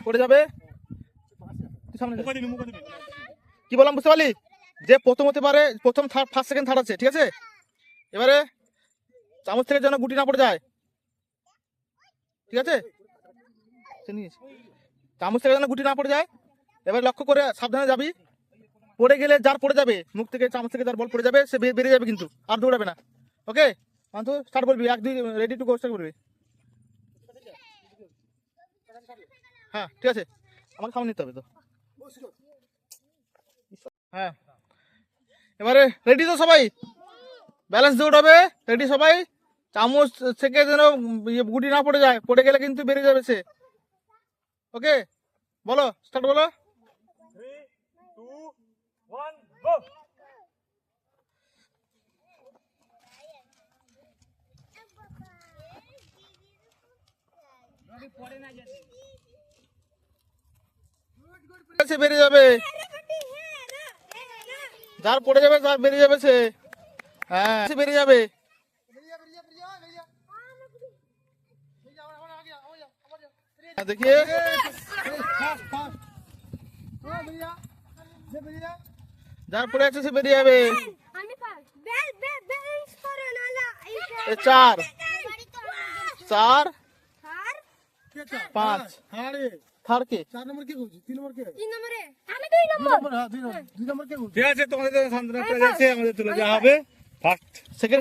পড়ে যাবে। কি বললাম বুঝতে পারলি? যে প্রথম হতে পারে, প্রথম ফার্স্ট সেকেন্ড থার্ড আছে, ঠিক আছে? এবারে চামচ থেকে যেন গুটি না পড়ে যায়, ঠিক আছে? চামচ থেকে যেন গুটি না পড়ে যায়। এবার লক্ষ্য করে সাবধানে যাবি। পড়ে গেলে যার পড়ে যাবে, মুখ থেকে চামচ থেকে যার বল পড়ে যাবে, সে বেরিয়ে যাবে, কিন্তু আর দৌড়াবে না। ওকে পান্থু, স্টার্ট বলবি, 1 2 রেডি টু গো স্টার্ট করবি। হ্যাঁ ঠিক আছে, আমাকে সামনে নিতে হবে তো। হ্যাঁ এবারে রেডি তো সবাই? ব্যালেন্স দিয়ে উঠাবে, রেডি সবাই? চামচ থেকে যেন গুটি না পড়ে যায়, পড়ে গেলে কিন্তু বেরিয়ে যাবে সে। ওকে বলো, স্টার্ট বলো। 3 2 1 গো। সে বেরিয়ে যাবে, যার পড়ে যাবে তার বেরিয়ে যাবে সে। হ্যাঁ সে বেরিয়ে যাবে। দেখিয়ে যার পড়ে আছে সে বেরিয়ে যাবে। 4 4 5 থার কে 4 নম্বর কে কইছি? 3 নম্বর কে? 3 নম্বরে আমি 2 নম্বর। হ্যাঁ 2 নম্বর কে কইছি? ঠিক আছে, তোমাদের সান্ত্বনা পেয়ে যাচ্ছে, আমাদের চলে যাওয়া হবে ফার্স্ট সেকেন্ড